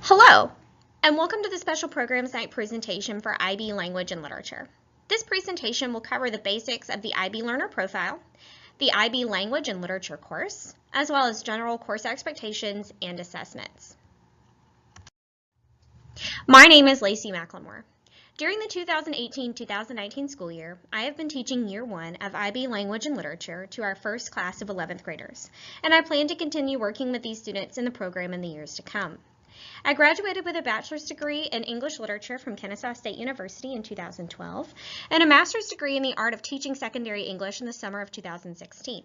Hello, and welcome to the Special Programs Night presentation for IB Language and Literature. This presentation will cover the basics of the IB Learner Profile, the IB Language and Literature course, as well as general course expectations and assessments. My name is Lacey McLemore. During the 2018-2019 school year, I have been teaching Year 1 of IB Language and Literature to our first class of 11th graders, and I plan to continue working with these students in the program in the years to come. I graduated with a bachelor's degree in English literature from Kennesaw State University in 2012 and a master's degree in the art of teaching secondary English in the summer of 2016.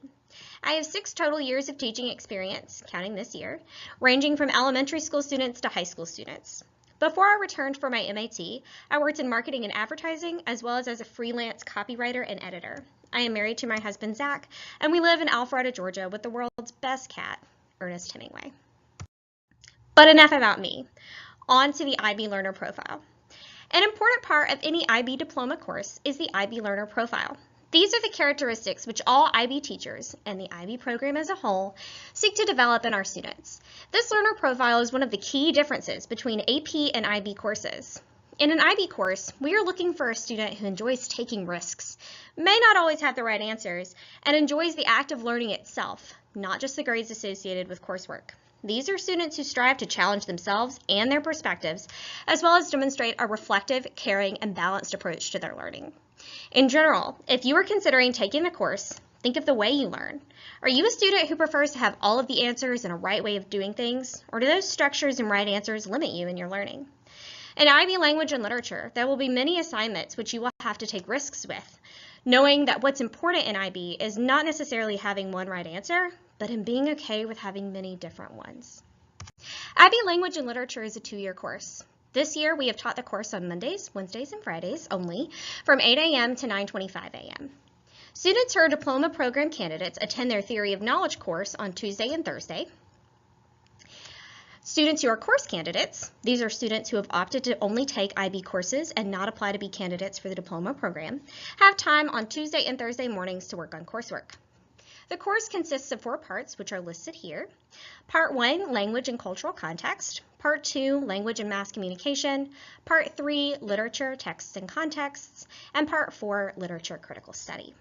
I have 6 total years of teaching experience, counting this year, ranging from elementary school students to high school students. Before I returned for my MAT, I worked in marketing and advertising as well as a freelance copywriter and editor. I am married to my husband, Zach, and we live in Alpharetta, Georgia with the world's best cat, Ernest Hemingway. But enough about me. On to the IB Learner Profile. An important part of any IB diploma course is the IB Learner Profile. These are the characteristics which all IB teachers and the IB program as a whole seek to develop in our students. This learner profile is one of the key differences between AP and IB courses. In an IB course, we are looking for a student who enjoys taking risks, may not always have the right answers, and enjoys the act of learning itself, not just the grades associated with coursework. These are students who strive to challenge themselves and their perspectives, as well as demonstrate a reflective, caring, and balanced approach to their learning. In general, if you are considering taking the course, think of the way you learn. Are you a student who prefers to have all of the answers and a right way of doing things, or do those structures and right answers limit you in your learning? In IB Language and Literature, there will be many assignments which you will have to take risks with, knowing that what's important in IB is not necessarily having one right answer, but in being okay with having many different ones. IB Language and Literature is a 2-year course. This year, we have taught the course on Mondays, Wednesdays, and Fridays only, from 8 a.m. to 9:25 a.m. Students who are diploma program candidates attend their Theory of Knowledge course on Tuesday and Thursday. Students who are course candidates, these are students who have opted to only take IB courses and not apply to be candidates for the diploma program, have time on Tuesday and Thursday mornings to work on coursework. The course consists of 4 parts, which are listed here. Part 1, Language and Cultural Context. Part 2, Language and Mass Communication. Part 3, Literature, Texts and Contexts. And Part 4, Literature Critical Study.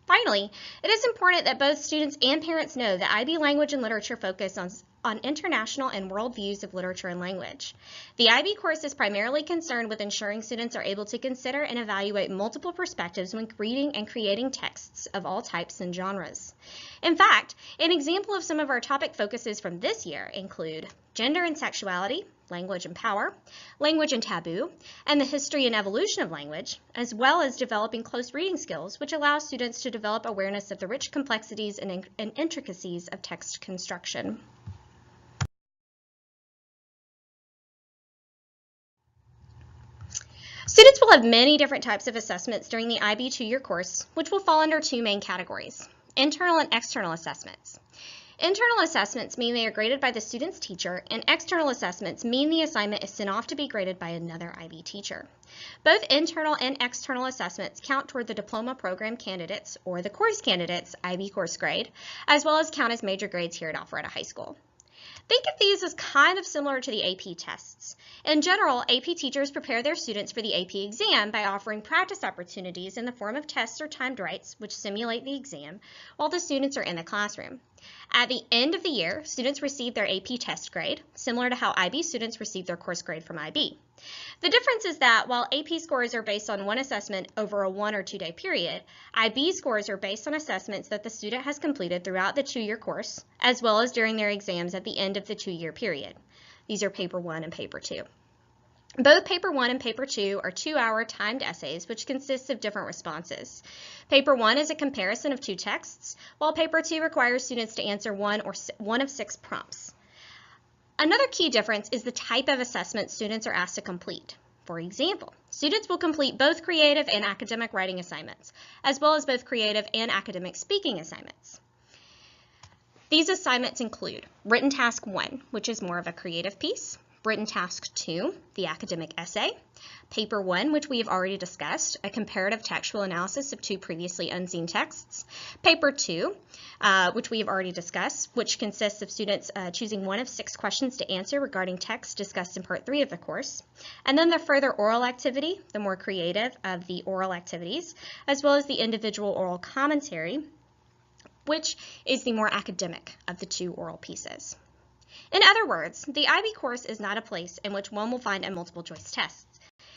Finally, it is important that both students and parents know that IB Language and Literature focus on international and world views of literature and language. The IB course is primarily concerned with ensuring students are able to consider and evaluate multiple perspectives when reading and creating texts of all types and genres. In fact, an example of some of our topic focuses from this year include gender and sexuality, language and power, language and taboo, and the history and evolution of language, as well as developing close reading skills, which allow students to develop awareness of the rich complexities and intricacies of text construction. Students will have many different types of assessments during the IB 2-year course, which will fall under 2 main categories: internal and external assessments. Internal assessments mean they are graded by the student's teacher, and external assessments mean the assignment is sent off to be graded by another IB teacher. Both internal and external assessments count toward the diploma program candidates or the course candidates' IB course grade, as well as count as major grades here at Alpharetta High School. Think of these as kind of similar to the AP tests. In general, AP teachers prepare their students for the AP exam by offering practice opportunities in the form of tests or timed writes, which simulate the exam, while the students are in the classroom. At the end of the year, students receive their AP test grade, similar to how IB students receive their course grade from IB. The difference is that while AP scores are based on one assessment over a 1 or 2 day period, IB scores are based on assessments that the student has completed throughout the 2-year course, as well as during their exams at the end of the 2-year period. These are Paper 1 and Paper 2. Both Paper 1 and Paper 2 are 2-hour timed essays, which consists of different responses. Paper 1 is a comparison of 2 texts, while Paper 2 requires students to answer one of 6 prompts. Another key difference is the type of assessment students are asked to complete. For example, students will complete both creative and academic writing assignments, as well as both creative and academic speaking assignments. These assignments include Written Task 1, which is more of a creative piece, Written Task 2, the academic essay. Paper 1, which we have already discussed, a comparative textual analysis of 2 previously unseen texts. Paper 2, which we have already discussed, which consists of students choosing one of 6 questions to answer regarding text discussed in Part 3 of the course. And then the further oral activity, the more creative of the oral activities, as well as the individual oral commentary, which is the more academic of the 2 oral pieces. In other words, the IB course is not a place in which one will find a multiple choice test.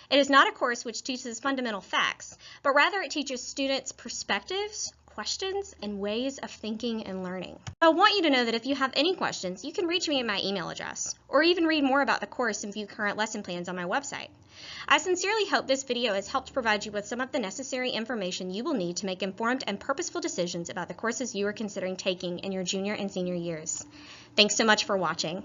It is not a course which teaches fundamental facts, but rather it teaches students perspectives, questions, and ways of thinking and learning. I want you to know that if you have any questions, you can reach me at my email address, or even read more about the course and view current lesson plans on my website. I sincerely hope this video has helped provide you with some of the necessary information you will need to make informed and purposeful decisions about the courses you are considering taking in your junior and senior years. Thanks so much for watching.